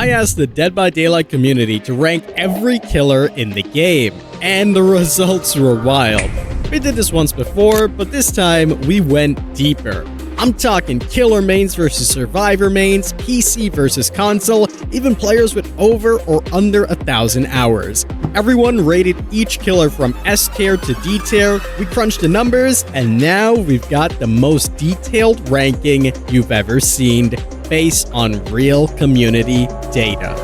I asked the Dead by Daylight community to rank every killer in the game, and the results were wild. We did this once before, but this time we went deeper. I'm talking killer mains versus survivor mains, PC versus console, even players with over or under 1,000 hours. Everyone rated each killer from S tier to D tier, we crunched the numbers, and now we've got the most detailed ranking you've ever seen, based on real community data.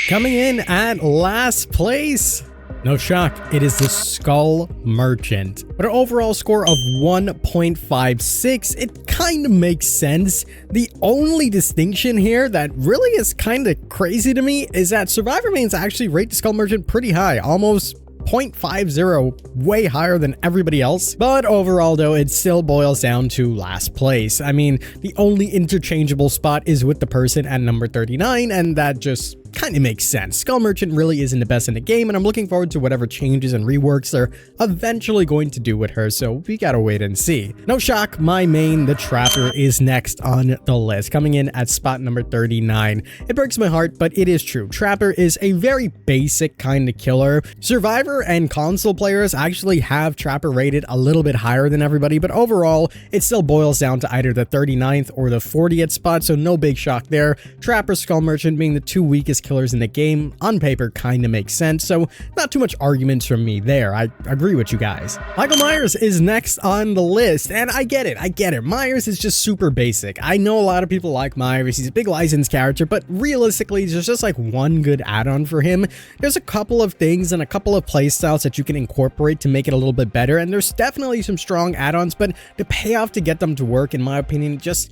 Coming in at last place, no shock, it is the Skull Merchant. With an overall score of 1.56, it kind of makes sense. The only distinction here that really is kind of crazy to me is that survivor mains actually rate the Skull Merchant pretty high, almost 0.50, way higher than everybody else. But overall though, it still boils down to last place. I mean, the only interchangeable spot is with the person at number 39, and that just kind of makes sense. Skull Merchant really isn't the best in the game, and I'm looking forward to whatever changes and reworks they're eventually going to do with her, so we gotta wait and see. No shock, my main, the Trapper, is next on the list, coming in at spot number 39. It breaks my heart, but it is true. Trapper is a very basic kind of killer. Survivor and console players actually have Trapper rated a little bit higher than everybody, but overall, it still boils down to either the 39th or the 40th spot, so no big shock there. Trapper, Skull Merchant being the two weakest killers in the game, on paper kind of makes sense, so not too much arguments from me there. I agree with you guys. Michael Myers is next on the list, and I get it. Myers is just super basic. I know a lot of people like Myers. He's a big licensed character, but realistically, there's just like one good add-on for him. There's a couple of things and a couple of playstyles that you can incorporate to make it a little bit better, and there's definitely some strong add-ons, but the payoff to get them to work, in my opinion, just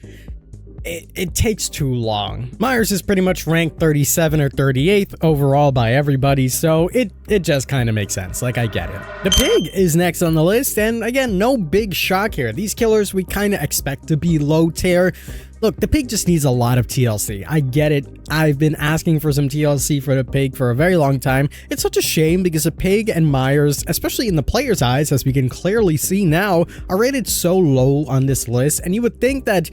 it takes too long. Myers is pretty much ranked 37 or 38th overall by everybody, so it just kind of makes sense. Like, I get it. The Pig is next on the list, and again, no big shock here. These killers we kind of expect to be low tier. Look, the Pig just needs a lot of TLC. I get it. I've been asking for some TLC for the Pig for a very long time. It's such a shame because the Pig and Myers, especially in the player's eyes, as we can clearly see now, are rated so low on this list, and you would think that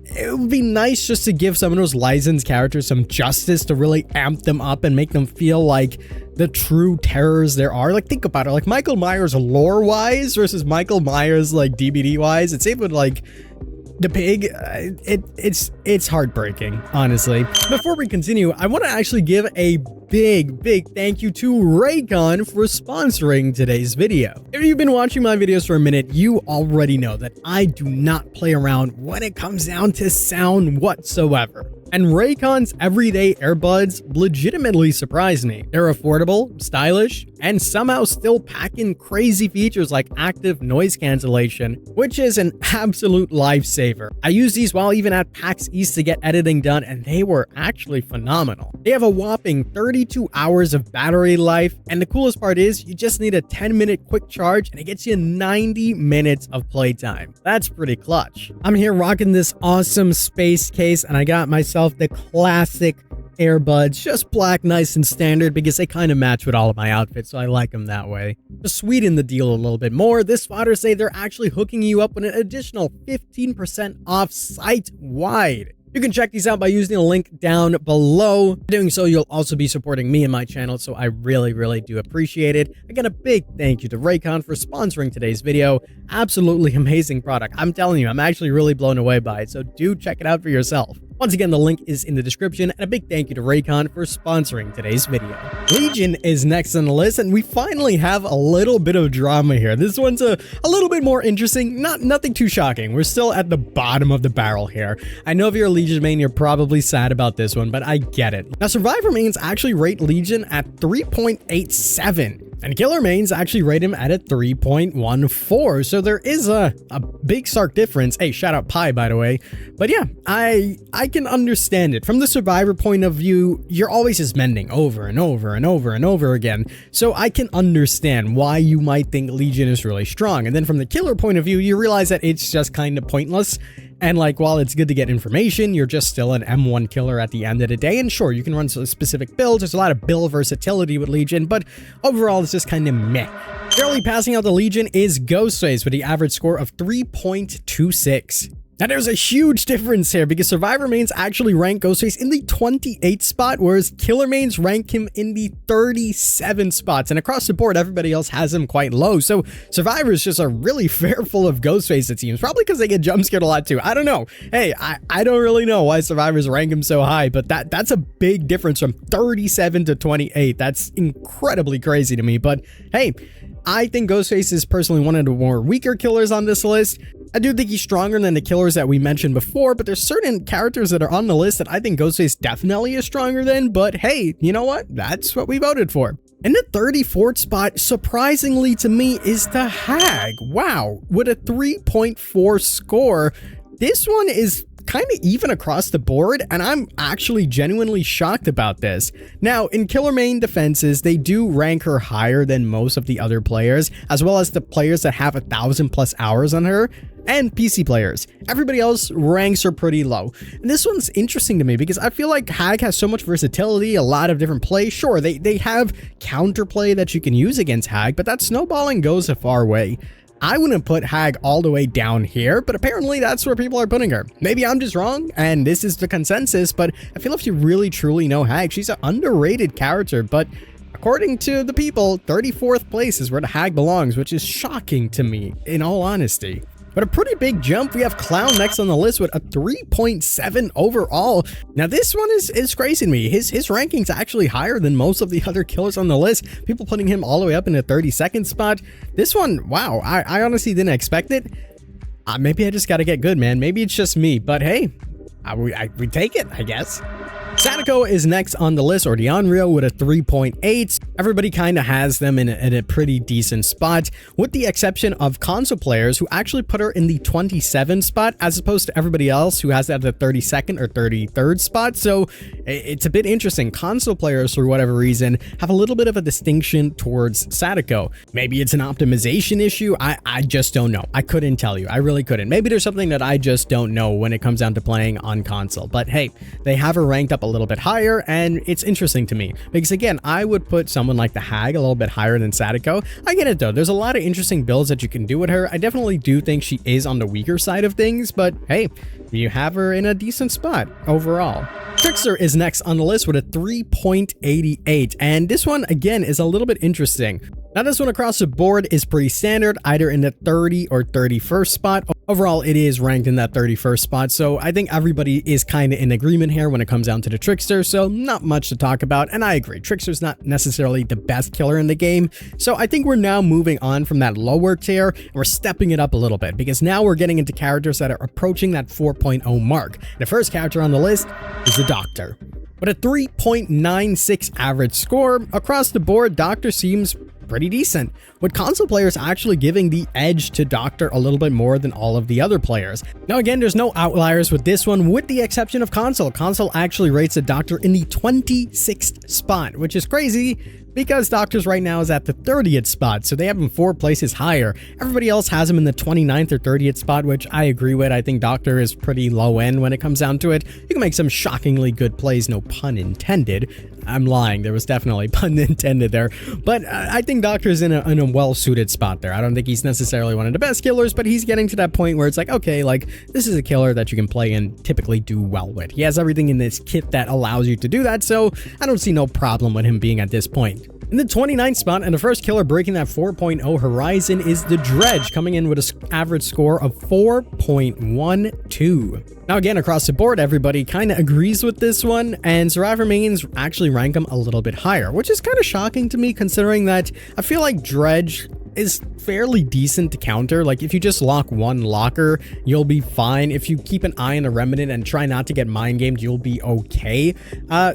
it would be nice just to give some of those licensed characters some justice to really amp them up and make them feel like the true terrors there are. Like, think about it, like Michael Myers lore wise versus Michael Myers like DBD wise. It's even like the Pig, it's heartbreaking, honestly. Before we continue, I want to actually give a big thank you to Raycon for sponsoring today's video. If you've been watching my videos for a minute, you already know that I do not play around when it comes down to sound whatsoever. And Raycon's everyday earbuds legitimately surprised me. They're affordable, stylish, and somehow still pack in crazy features like active noise cancellation, which is an absolute lifesaver. I used these while even at PAX East to get editing done, and they were actually phenomenal. They have a whopping 32 hours of battery life, and the coolest part is you just need a 10-minute quick charge and it gets you 90 minutes of playtime. That's pretty clutch. I'm here rocking this awesome space case, and I got myself the classic earbuds, just black, nice and standard, because they kind of match with all of my outfits, so I like them that way. To sweeten the deal a little bit more, this spotters say they're actually hooking you up with an additional 15% off site-wide. You can check these out by using the link down below. By doing so, you'll also be supporting me and my channel, so I really do appreciate it. Again, a big thank you to Raycon for sponsoring today's video. Absolutely amazing product. I'm telling you, I'm actually really blown away by it, so do check it out for yourself. Once again, the link is in the description, and a big thank you to Raycon for sponsoring today's video. Legion is next on the list, and we finally have a little bit of drama here. This one's a little bit more interesting, nothing too shocking. We're still at the bottom of the barrel here. I know if you're a Legion main, you're probably sad about this one, but I get it. Now, Survivor mains actually rate Legion at 3.87. And killer mains actually rate him at a 3.14, so there is a big stark difference. Hey, shout out Pi, by the way. But yeah, I can understand it. From the survivor point of view, you're always just mending over and over again. So I can understand why you might think Legion is really strong. And then from the killer point of view, you realize that it's just kind of pointless. And like, while it's good to get information, you're just still an M1 killer at the end of the day. And sure, you can run some specific builds. There's a lot of build versatility with Legion, but overall, it's just kind of meh. Barely passing out the Legion is Ghostface with the average score of 3.26. Now there's a huge difference here because Survivor mains actually rank Ghostface in the 28th spot, whereas Killer mains rank him in the 37 spots. And across the board, everybody else has him quite low. So Survivors just are really fearful of Ghostface, it seems. Probably because they get jump scared a lot too. I don't know. Hey, I don't really know why Survivors rank him so high, but that's a big difference from 37 to 28. That's incredibly crazy to me. But hey, I think Ghostface is personally one of the more weaker killers on this list. I do think he's stronger than the killers that we mentioned before, but there's certain characters that are on the list that I think Ghostface definitely is stronger than, but hey, you know what? That's what we voted for. In the 34th spot, surprisingly to me, is the Hag. Wow, with a 3.4 score, this one is kind of even across the board, and I'm actually genuinely shocked about this. Now, in Killer main defenses, they do rank her higher than most of the other players, as well as the players that have 1,000+ hours on her, and PC players. Everybody else ranks her pretty low. And this one's interesting to me because I feel like Hag has so much versatility, a lot of different plays. Sure, they have counterplay that you can use against Hag, but that snowballing goes a far way. I wouldn't put Hag all the way down here, but apparently that's where people are putting her. Maybe I'm just wrong, and this is the consensus, but I feel if you really truly know Hag, she's an underrated character, but according to the people, 34th place is where the Hag belongs, which is shocking to me, in all honesty. But a pretty big jump. We have Clown next on the list with a 3.7 overall. Now this one is crazy to me. His ranking's actually higher than most of the other killers on the list. People putting him all the way up in the 32nd spot. This one, wow, I honestly didn't expect it. Maybe I just gotta get good, man. Maybe it's just me, but hey, we take it, I guess. Sadako is next on the list, or Dionrio, with a 3.8. Everybody kind of has them in a pretty decent spot, with the exception of console players who actually put her in the 27th spot, as opposed to everybody else who has that at the 32nd or 33rd spot. So it's a bit interesting. Console players, for whatever reason, have a little bit of a distinction towards Sadako. Maybe it's an optimization issue. I just don't know. I couldn't tell you. I really couldn't. Maybe there's something that I just don't know when it comes down to playing on console. But hey, they have her ranked up a little bit higher, and it's interesting to me because again, I would put someone like the Hag a little bit higher than Sadako. I get it though, there's a lot of interesting builds that you can do with her. I definitely do think she is on the weaker side of things, but hey, you have her in a decent spot overall. Trickster is next on the list with a 3.88, and this one again is a little bit interesting. Now this one across the board is pretty standard, either in the 30 or 31st spot. Overall, it is ranked in that 31st spot, so I think everybody is kind of in agreement here when it comes down to the Trickster, so not much to talk about, and I agree, Trickster's not necessarily the best killer in the game, so I think we're now moving on from that lower tier, and we're stepping it up a little bit, because now we're getting into characters that are approaching that 4.0 mark. The first character on the list is the Doctor. With a 3.96 average score, across the board, Doctor seems pretty decent, with console players actually giving the edge to Doctor a little bit more than all of the other players. Now again, there's no outliers with this one, with the exception of console. Console actually rates the Doctor in the 26th spot, which is crazy because Doctor's right now is at the 30th spot, so they have him 4 places higher. Everybody else has him in the 29th or 30th spot, which I agree with. I think Doctor is pretty low end when it comes down to it. You can make some shockingly good plays, no pun intended. I'm lying, there was definitely pun intended there, but I think Doctor's in a well-suited spot there. I don't think he's necessarily one of the best killers, but he's getting to that point where it's like, okay, like, this is a killer that you can play and typically do well with. He has everything in this kit that allows you to do that, so I don't see no problem with him being at this point. In the 29th spot, and the first killer breaking that 4.0 horizon, is the Dredge, coming in with an average score of 4.12. Now again, across the board, everybody kind of agrees with this one, and Survivor mains actually rank him a little bit higher, which is kind of shocking to me considering that I feel like Dredge is fairly decent to counter. Like, if you just lock one locker, you'll be fine. If you keep an eye on the Remnant and try not to get mind gamed, you'll be okay.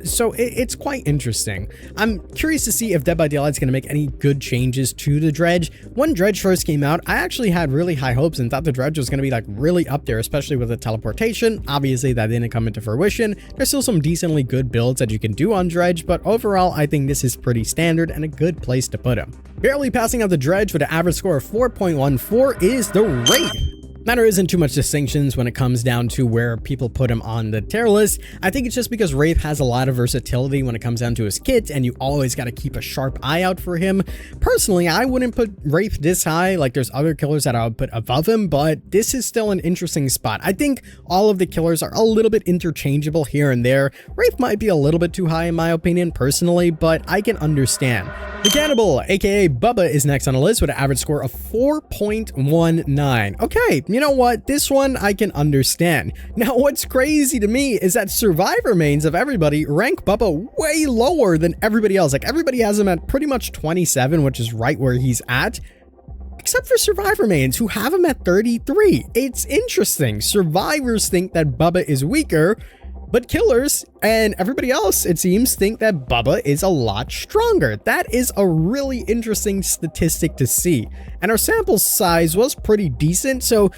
So it's quite interesting. I'm curious to see if Dead by Daylight is going to make any good changes to the Dredge. When Dredge first came out, I actually had really high hopes and thought the Dredge was going to be like really up there, especially with the teleportation. Obviously, that didn't come into fruition. There's still some decently good builds that you can do on Dredge, but overall, I think this is pretty standard and a good place to put him. Barely passing out the Dredge with an average score of 4.14 is the Wraith. Now, there isn't too much distinctions when it comes down to where people put him on the tier list. I think it's just because Wraith has a lot of versatility when it comes down to his kit, and you always got to keep a sharp eye out for him. Personally, I wouldn't put Wraith this high. Like, there's other killers that I would put above him, but this is still an interesting spot. I think all of the killers are a little bit interchangeable here and there. Wraith might be a little bit too high in my opinion personally, but I can understand. The Cannibal, aka Bubba, is next on the list with an average score of 4.19. Okay, you know what? This one I can understand. Now, what's crazy to me is that survivor mains of everybody rank Bubba way lower than everybody else. Like, everybody has him at pretty much 27, which is right where he's at, except for survivor mains who have him at 33. It's interesting. Survivors think that Bubba is weaker, but killers and everybody else, it seems, think that Bubba is a lot stronger. That is a really interesting statistic to see. And our sample size was pretty decent, so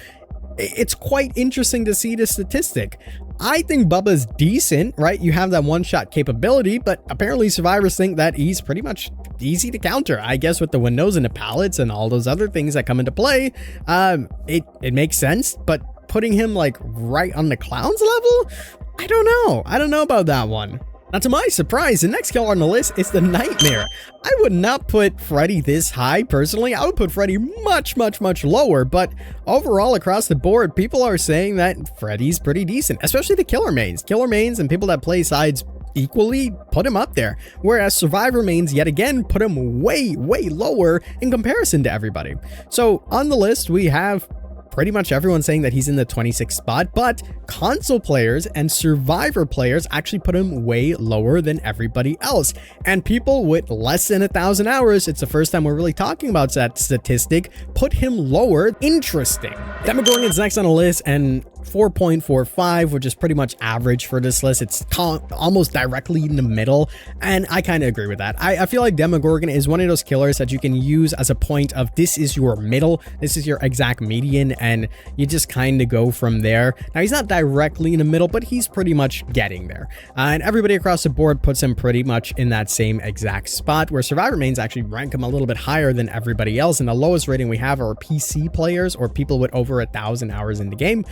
it's quite interesting to see the statistic. I think Bubba's decent, right? You have that one-shot capability, but apparently survivors think that he's pretty much easy to counter. I guess with the windows and the pallets and all those other things that come into play, it makes sense, but putting him like right on the clown's level? I don't know about that one. Now, to my surprise, the next killer on the list is the Nightmare. I would not put Freddy this high personally. I would put Freddy much lower, but overall across the board, people are saying that Freddy's pretty decent, especially the killer mains. Killer mains and people that play sides equally put him up there, whereas survivor mains yet again put him way lower in comparison to everybody. So on the list, we have pretty much everyone saying that he's in the 26th spot, but console players and survivor players actually put him way lower than everybody else. And people with less than 1,000 hours, it's the first time we're really talking about that statistic, put him lower. Interesting. Demogorgon's next on the list, and 4.45, which is pretty much average for this list. It's almost directly in the middle, and I kind of agree with that. I feel like Demogorgon is one of those killers that you can use as a point of this is your middle, this is your exact median, and you just kind of go from there. Now, he's not directly in the middle, but he's pretty much getting there. And everybody across the board puts him pretty much in that same exact spot, where survivor mains actually rank him a little bit higher than everybody else, and the lowest rating we have are PC players or people with over 1,000 hours in the game.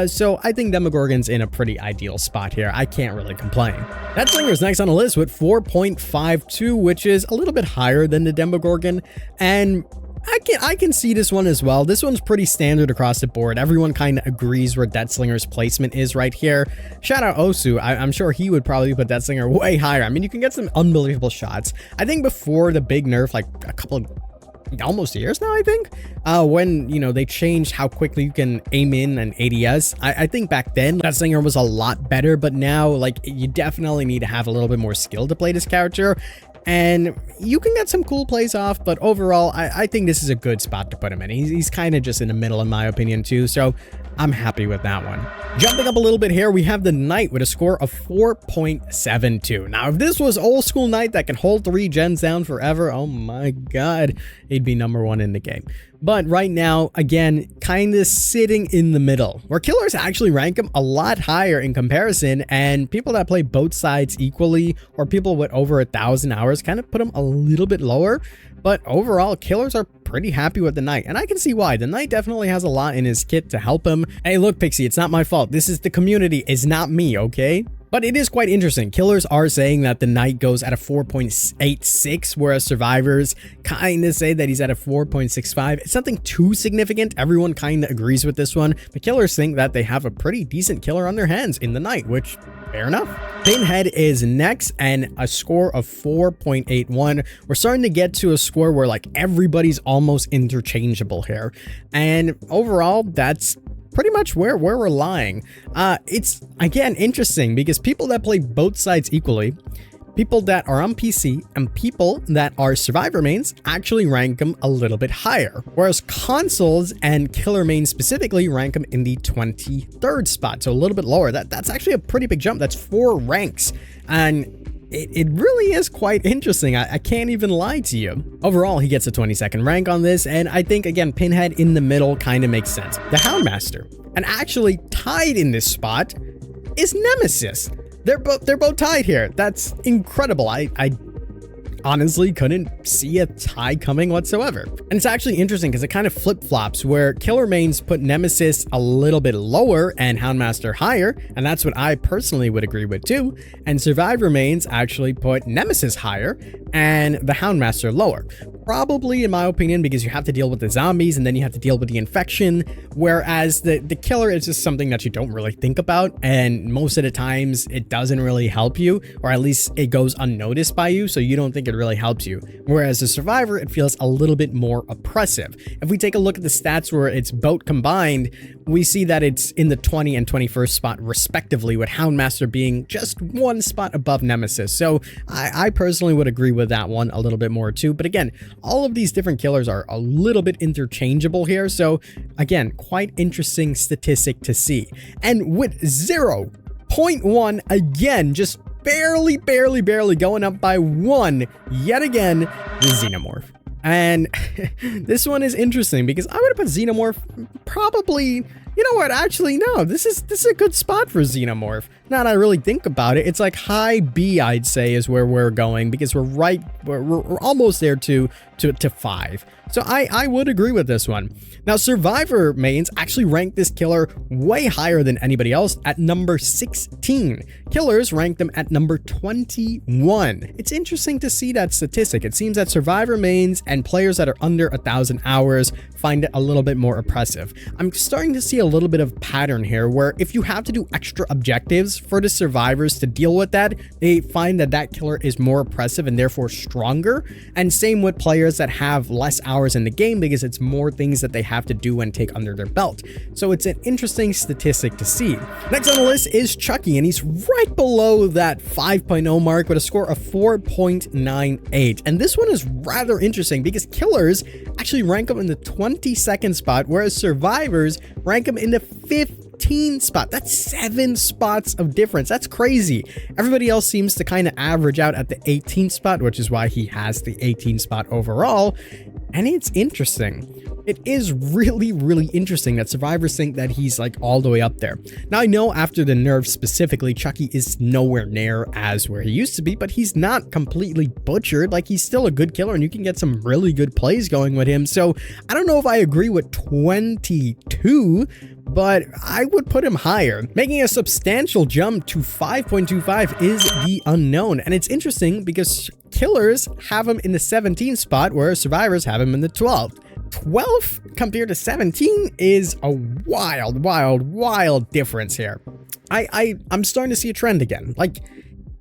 So I think Demogorgon's in a pretty ideal spot here. I can't really complain. Deathslinger's next on the list with 4.52, which is a little bit higher than the Demogorgon, and I can see this one as well. This one's pretty standard across the board. Everyone kind of agrees where Deathslinger's placement is right here. Shout out Osu. I'm sure he would probably put Deathslinger way higher. I mean, you can get some unbelievable shots. I think before the big nerf, like a couple almost years now, I think, when, you know, they changed how quickly you can aim in and ADS. I think back then Deathslinger was a lot better, but now, like, you definitely need to have a little bit more skill to play this character, and you can get some cool plays off, but overall, I think this is a good spot to put him in. He's kind of just in the middle in my opinion too, so I'm happy with that one. Jumping up a little bit here, we have the Knight with a score of 4.72. Now, if this was old school Knight that can hold 3 gens down forever, oh my god, he'd be #1 in the game. But right now, again, kind of sitting in the middle, where killers actually rank him a lot higher in comparison, and people that play both sides equally, or people with over 1,000 hours, kind of put him a little bit lower. But overall, killers are pretty happy with the Knight, and I can see why. The Knight definitely has a lot in his kit to help him. Hey, look, Pixie, it's not my fault. This is the community, it's not me, okay? But it is quite interesting. Killers are saying that the Knight goes at a 4.86, whereas survivors kind of say that he's at a 4.65. It's nothing too significant. Everyone kind of agrees with this one. But killers think that they have a pretty decent killer on their hands in the Knight, which, fair enough. Pinhead is next, and a score of 4.81. We're starting to get to a score where, like, everybody's almost interchangeable here. And overall, that's pretty much where we're lying. It's, again, interesting because people that play both sides equally, people that are on PC and people that are survivor mains actually rank them a little bit higher, whereas consoles and killer mains specifically rank them in the 23rd spot, so a little bit lower. That's actually a pretty big jump. That's 4 ranks, and it really is quite interesting. I can't even lie to you. Overall, he gets a 22nd rank on this, and I think, again, Pinhead in the middle kind of makes sense. The Houndmaster, and actually tied in this spot, is Nemesis. They're both tied here. That's incredible. I honestly couldn't see a tie coming whatsoever. And it's actually interesting because it kind of flip-flops where killer mains put Nemesis a little bit lower and Houndmaster higher, and that's what I personally would agree with too, and survivor mains actually put Nemesis higher and the Houndmaster lower. Probably, in my opinion, because you have to deal with the zombies and then you have to deal with the infection, whereas the killer is just something that you don't really think about, and most of the times it doesn't really help you, or at least it goes unnoticed by you, so you don't think it really helps you. Whereas the survivor, it feels a little bit more oppressive. If we take a look at the stats where it's both combined, we see that it's in the 20 and 21st spot respectively, with Houndmaster being just one spot above Nemesis. So I personally would agree with that one a little bit more too. But again, all of these different killers are a little bit interchangeable here. So again, quite interesting statistic to see. And with 0.1, again, just barely going up by 1 yet again, the Xenomorph. And this one is interesting because I would have put Xenomorph probably, you know what, actually no, this is a good spot for Xenomorph. Now that I really think about it, it's like high B, I'd say, is where we're going, because we're almost there to 5. So I would agree with this one. Now, survivor mains actually rank this killer way higher than anybody else at number 16. Killers rank them at number 21. It's interesting to see that statistic. It seems that survivor mains and players that are under 1,000 hours find it a little bit more oppressive. I'm starting to see a little bit of pattern here where if you have to do extra objectives for the survivors to deal with that, they find that that killer is more oppressive and therefore stronger. And same with players that have less hours in the game, because it's more things that they have to do and take under their belt. So it's an interesting statistic to see. Next on the list is Chucky, and he's right below that 5.0 mark with a score of 4.98. And this one is rather interesting because killers actually rank him in the 22nd spot, whereas survivors rank him in the 15th spot. That's 7 spots of difference. That's crazy. Everybody else seems to kind of average out at the 18th spot, which is why he has the 18th spot overall. And it's interesting. It is really interesting that survivors think that he's like all the way up there. Now, I know after the nerfs specifically, Chucky is nowhere near as where he used to be, but he's not completely butchered. Like, he's still a good killer and you can get some really good plays going with him. So I don't know if I agree with 22, but I would put him higher. Making a substantial jump to 5.25 is the unknown. And it's interesting because killers have him in the 17th spot, whereas survivors have him in the 12th. 12 compared to 17 is a wild difference here. I'm starting to see a trend again. Like,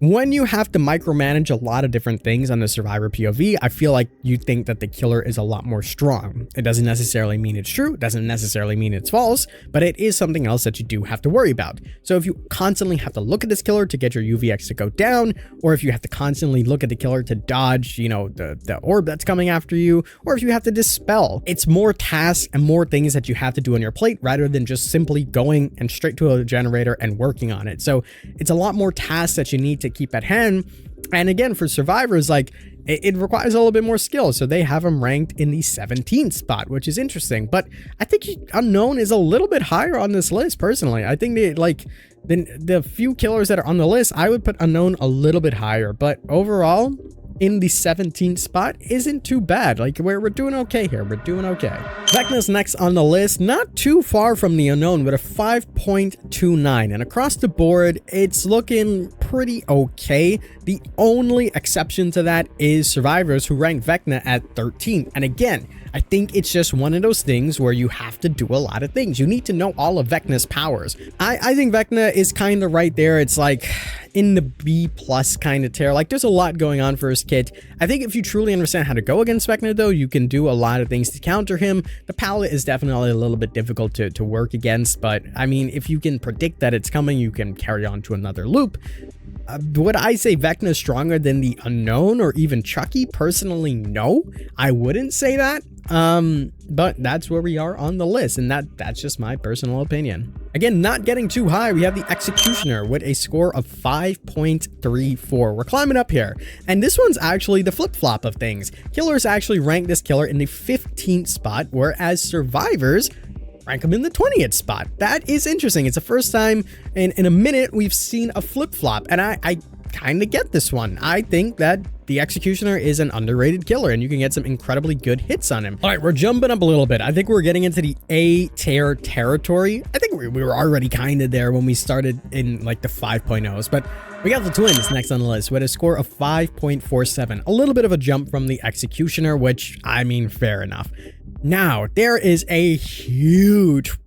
when you have to micromanage a lot of different things on the survivor POV, I feel like you think that the killer is a lot more strong. It doesn't necessarily mean it's true, it doesn't necessarily mean it's false, but it is something else that you do have to worry about. So if you constantly have to look at this killer to get your UVX to go down, or if you have to constantly look at the killer to dodge, you know, the orb that's coming after you, or if you have to dispel, it's more tasks and more things that you have to do on your plate rather than just simply going and straight to a generator and working on it. So it's a lot more tasks that you need to keep at hand. And again, for survivors, like, it requires a little bit more skill, so they have him ranked in the 17th spot, which is interesting. But I think Unknown is a little bit higher on this list personally. I think they, like, the few killers that are on the list, I would put Unknown a little bit higher, but overall in the 17th spot isn't too bad. Like, we're doing okay here. We're doing okay. Vecna's next on the list, not too far from the Unknown with a 5.29, and across the board it's looking pretty okay. The only exception to that is survivors, who rank Vecna at 13th. And again, I think it's just one of those things where you have to do a lot of things. You need to know all of Vecna's powers. I think Vecna is kind of right there. It's like in the B+ kind of tier. Like, there's a lot going on for his kit. I think if you truly understand how to go against Vecna, though, you can do a lot of things to counter him. The palette is definitely a little bit difficult to work against, but I mean, if you can predict that it's coming, you can carry on to another loop. Would I say Vecna is stronger than the Unknown or even Chucky? Personally, no, I wouldn't say that. But that's where we are on the list, and that's just my personal opinion. Again, not getting too high, we have the Executioner with a score of 5.34. We're climbing up here, and this one's actually the flip-flop of things. Killers actually rank this killer in the 15th spot, whereas survivors rank him in the 20th spot. That is interesting. It's the first time in a minute we've seen a flip-flop, and I kind of get this one. I think that the Executioner is an underrated killer, and you can get some incredibly good hits on him. All right, we're jumping up a little bit. I think we're getting into the A tier territory. I think we were already kind of there when we started in like the 5.0s, but we got the Twins next on the list with a score of 5.47. A little bit of a jump from the Executioner, which, I mean, fair enough. Now, there is a huge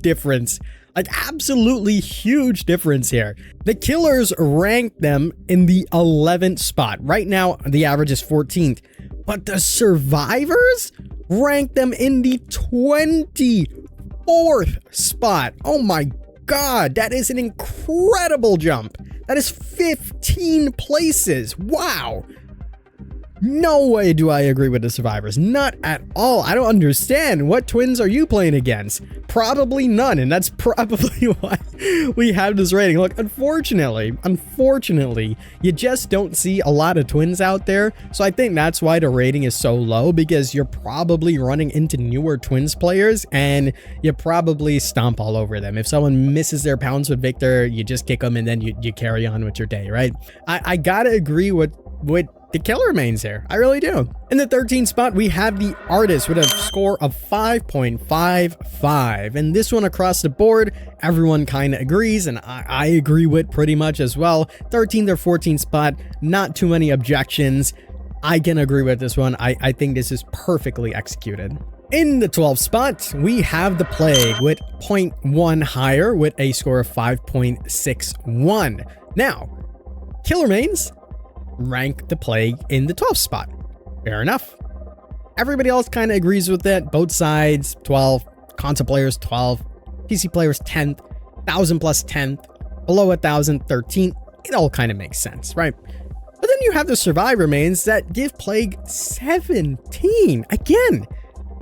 difference. Like, absolutely huge difference here. The killers rank them in the 11th spot. Right now, the average is 14th. But the survivors rank them in the 24th spot. Oh my God, that is an incredible jump. That is 15 places. Wow. No way do I agree with the survivors. Not at all. I don't understand. What twins are you playing against? Probably none, and that's probably why we have this rating. Look, unfortunately, you just don't see a lot of twins out there, so I think that's why the rating is so low, because you're probably running into newer twins players, and you probably stomp all over them. If someone misses their pounds with Victor, you just kick them, and then you carry on with your day, right? I gotta agree with the killer mains here. I really do. In the 13th spot, we have the Artist with a score of 5.55. And this one across the board, everyone kind of agrees, and I agree with pretty much as well. 13th or 14th spot, not too many objections. I can agree with this one. I think this is perfectly executed. In the 12th spot, we have the Plague with 0.1 higher with a score of 5.61. Now, killer mains rank the Plague in the 12th spot. Fair enough. Everybody else kind of agrees with it. Both sides, 12. Console players, 12. PC players, 10th. 1,000 plus 10th. Below 1,000, 13th. It all kind of makes sense, right? But then you have the Survivor mains that give Plague 17. Again,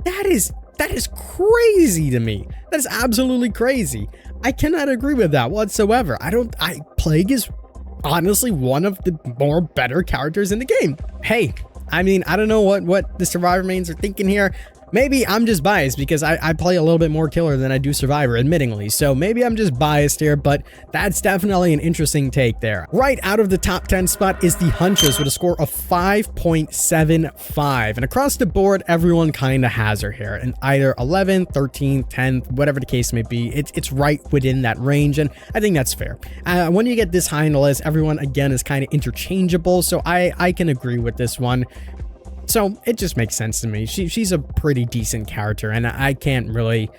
that is crazy to me. That is absolutely crazy. I cannot agree with that whatsoever. Plague is honestly one of the more better characters in the game. Hey, I mean, I don't know what the Survivor mains are thinking here. Maybe I'm just biased because I play a little bit more killer than I do Survivor, admittingly. So maybe I'm just biased here, but that's definitely an interesting take there. Right out of the top 10 spot is the Huntress with a score of 5.75. And across the board, everyone kind of has her here. And either 11th, 13th, 10th, whatever the case may be, it's right within that range. And I think that's fair. When you get this high in the list, everyone, again, is kind of interchangeable. So I can agree with this one. So it just makes sense to me. She's a pretty decent character, and I can't really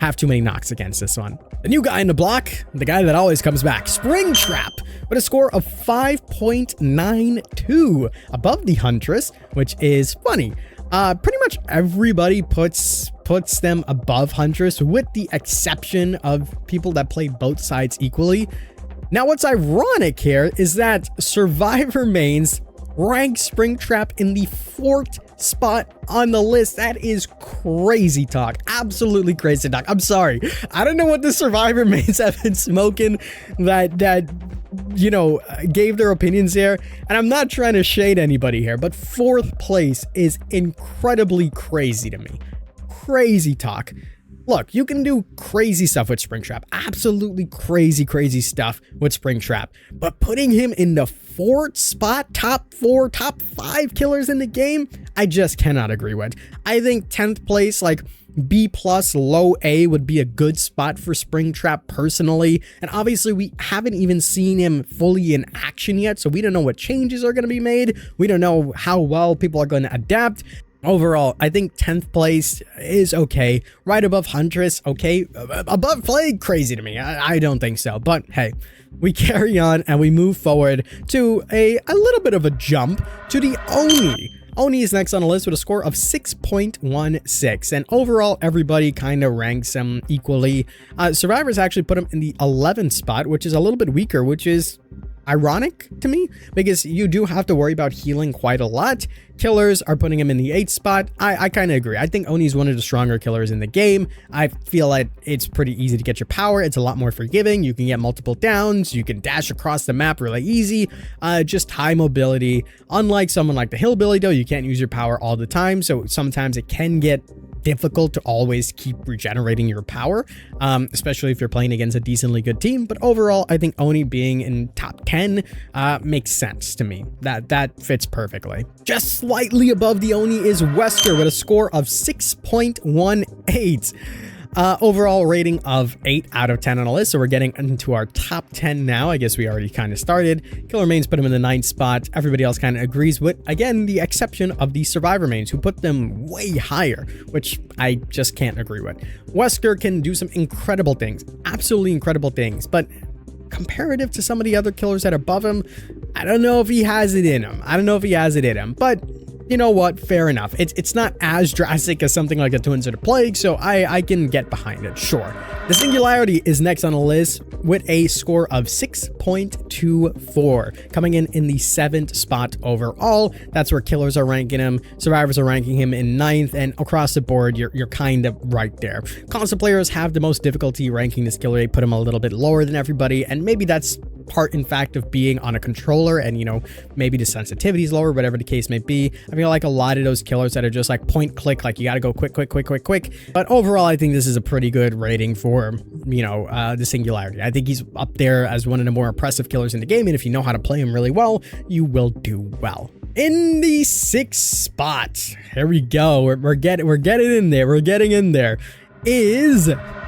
have too many knocks against this one. The new guy in the block, the guy that always comes back, Springtrap, with a score of 5.92, above the Huntress, which is funny. Pretty much everybody puts them above Huntress, with the exception of people that play both sides equally. Now, what's ironic here is that Survivor mains rank Springtrap in the 4th spot on the list. That is crazy talk. Absolutely crazy talk. I'm sorry. I don't know what the Survivor mains have been smoking that you know, gave their opinions here. And I'm not trying to shade anybody here, but 4th place is incredibly crazy to me. Crazy talk. Look, you can do crazy stuff with Springtrap. Absolutely crazy stuff with Springtrap. But putting him in the 4th spot, top 4, top 5 killers in the game, I just cannot agree with. I think 10th place, like B+, low A would be a good spot for Springtrap personally. And obviously we haven't even seen him fully in action yet, so we don't know what changes are going to be made. We don't know how well people are going to adapt. Overall, I think 10th place is okay. Right above Huntress, okay. Above Plague, crazy to me. I don't think so. But hey, we carry on and we move forward to a little bit of a jump to the Oni. Oni is next on the list with a score of 6.16. And overall, everybody kind of ranks him equally. Survivors actually put him in the 11th spot, which is a little bit weaker, which is ironic to me because you do have to worry about healing quite a lot. Killers are putting him in the 8th spot. I kind of agree. I think Oni's one of the stronger killers in the game. I feel like it's pretty easy to get your power. It's a lot more forgiving. You can get multiple downs. You can dash across the map really easy. Just high mobility. Unlike someone like the Hillbilly though, you can't use your power all the time. So sometimes it can get difficult to always keep regenerating your power, especially if you're playing against a decently good team. But overall, I think Oni being in top 10 makes sense to me. That fits perfectly. Just slightly above the Oni is Wesker with a score of 6.18. Overall rating of 8 out of 10 on a list. So we're getting into our top 10 now. I guess we already kind of started. Killer mains put him in the 9th spot. Everybody else kind of agrees with, again, the exception of the survivor mains who put them way higher, which I just can't agree with. Wesker can do some incredible things, absolutely incredible things, but comparative to some of the other killers that are above him, I don't know if he has it in him. But you know what? Fair enough. It's not as drastic as something like a Twins or the Plague, so I can get behind it, sure. The Singularity is next on the list with a score of 6.24, coming in the 7th spot overall. That's where killers are ranking him, survivors are ranking him in 9th, and across the board, you're kind of right there. Console players have the most difficulty ranking this killer. They put him a little bit lower than everybody, and maybe that's part in fact of being on a controller, and you know, maybe the sensitivity is lower, whatever the case may be. I feel like a lot of those killers that are just like point click, like you got to go quick. But overall, I think this is a pretty good rating for, you know, the Singularity. I think he's up there as one of the more impressive killers in the game, and if you know how to play him really well, you will do well. In the 6th spot, here we go. We're getting in there. Is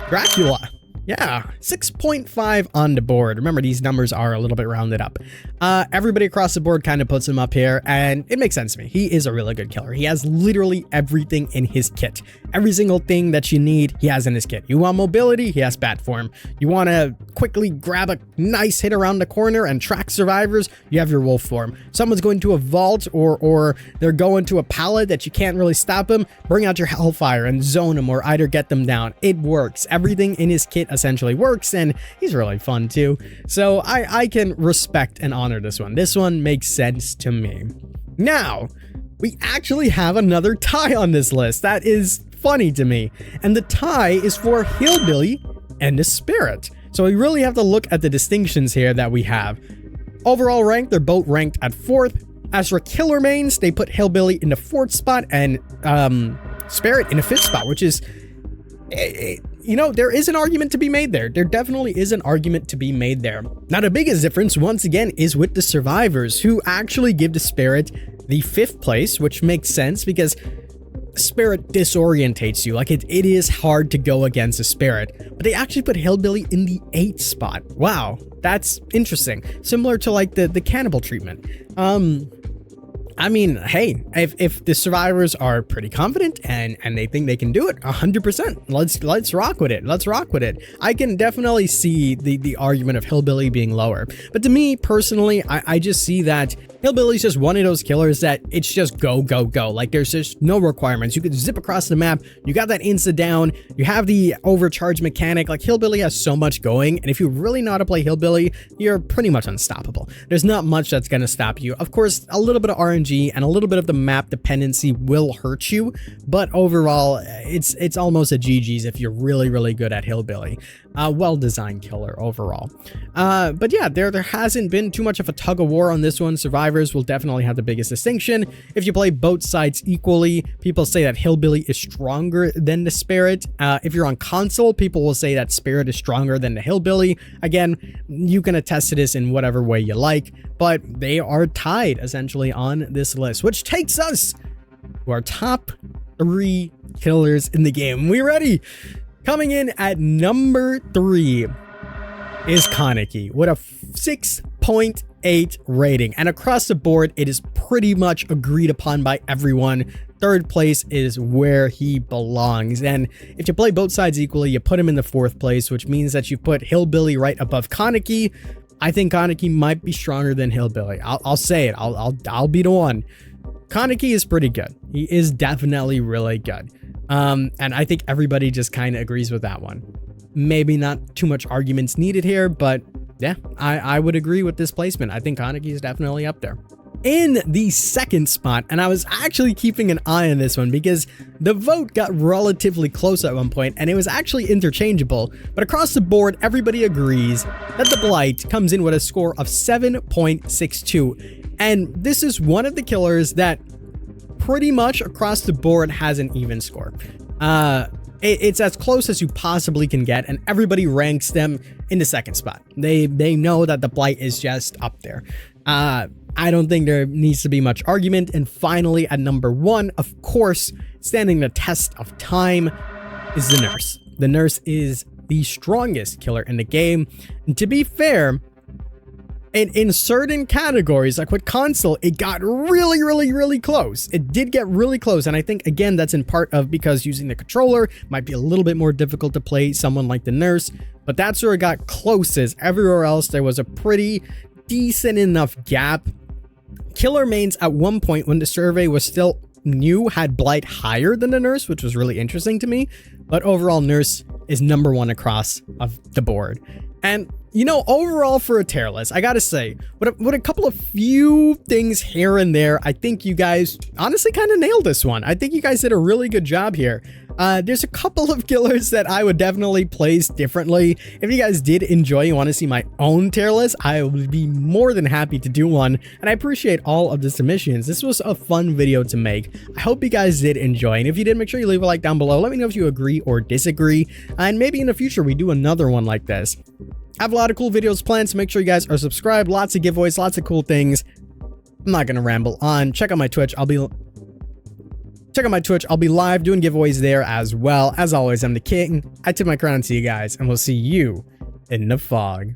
Dracula. Yeah, 6.5 on the board. Remember, these numbers are a little bit rounded up. Everybody across the board kind of puts him up here, and it makes sense to me. He is a really good killer. He has literally everything in his kit. Every single thing that you need, he has in his kit. You want mobility? He has bat form. You want to quickly grab a nice hit around the corner and track survivors? You have your wolf form. Someone's going to a vault or they're going to a pallet that you can't really stop them. Bring out your Hellfire and zone them or either get them down. It works. Everything in his kit essentially works, and he's really fun too. So I can respect and honor this one. This one makes sense to me. Now, we actually have another tie on this list. That is funny to me. And the tie is for Hillbilly and the Spirit. So we really have to look at the distinctions here that we have. Overall rank, they're both ranked at 4th. As for killer mains, they put Hillbilly in the 4th spot and Spirit in the 5th spot, which is, you know, there is an argument to be made there. There definitely is an argument to be made there. Now, the biggest difference, once again, is with the survivors, who actually give the Spirit the 5th place, which makes sense because Spirit disorientates you. Like, it is hard to go against a Spirit, but they actually put Hillbilly in the 8th spot. Wow, that's interesting. Similar to like the cannibal treatment. I mean, hey, if the survivors are pretty confident and they think they can do it 100%, let's rock with it. Let's rock with it. I can definitely see the argument of Hillbilly being lower. But to me personally, I just see that Hillbilly's just one of those killers that it's just go. Like, there's just no requirements. You can zip across the map. You got that insta down. You have the overcharge mechanic. Like, Hillbilly has so much going. And if you really know how to play Hillbilly, you're pretty much unstoppable. There's not much that's going to stop you. Of course, a little bit of RNG and a little bit of the map dependency will hurt you. But overall, it's almost a GG's if you're really good at Hillbilly. Well-designed killer overall. But yeah, there hasn't been too much of a tug of war on this one. Survivors will definitely have the biggest distinction. If you play both sides equally, people say that Hillbilly is stronger than the Spirit. If you're on console, people will say that Spirit is stronger than the Hillbilly. Again, you can attest to this in whatever way you like, but they are tied essentially on this list, which takes us to our top 3 killers in the game. We ready? Coming in at number 3 is Kaneki with a 6.8 rating. And across the board, it is pretty much agreed upon by everyone. 3rd place is where he belongs. And if you play both sides equally, you put him in the 4th place, which means that you put Hillbilly right above Kaneki. I think Kaneki might be stronger than Hillbilly. I'll say it. I'll be the one. Kaneki is pretty good. He is definitely really good. And I think everybody just kind of agrees with that one. Maybe not too much arguments needed here, but yeah, I would agree with this placement. I think Kaneki is definitely up there. In the 2nd spot, and I was actually keeping an eye on this one because the vote got relatively close at one point and it was actually interchangeable, but across the board, everybody agrees that the Blight comes in with a score of 7.62. And this is one of the killers that pretty much across the board has an even score. It's as close as you possibly can get, and everybody ranks them in the second spot. They know that the Blight is just up there. I don't think there needs to be much argument. And finally, at number 1, of course, standing the test of time, is the Nurse. The Nurse is the strongest killer in the game. And to be fair, in certain categories, like with console, it got really close. It did get really close. And I think, again, that's in part of because using the controller might be a little bit more difficult to play someone like the Nurse. But that's where it got closest. Everywhere else, there was a pretty decent enough gap. Killer mains at one point when the survey was still new had Blight higher than the Nurse, which was really interesting to me. But overall, Nurse is number 1 across of the board. And, you know, overall for a tier list, I gotta say, with a couple of few things here and there, I think you guys honestly kind of nailed this one. I think you guys did a really good job here. There's a couple of killers that I would definitely place differently. If you guys did enjoy and want to see my own tier list, I would be more than happy to do one. And I appreciate all of the submissions. This was a fun video to make. I hope you guys did enjoy. And if you did, make sure you leave a like down below. Let me know if you agree or disagree. And maybe in the future, we do another one like this. I have a lot of cool videos planned, so make sure you guys are subscribed. Lots of giveaways, lots of cool things. I'm not going to ramble on. Check out my Twitch. I'll be live doing giveaways there as well. As always, I'm the king. I tip my crown to you guys, and we'll see you in the fog.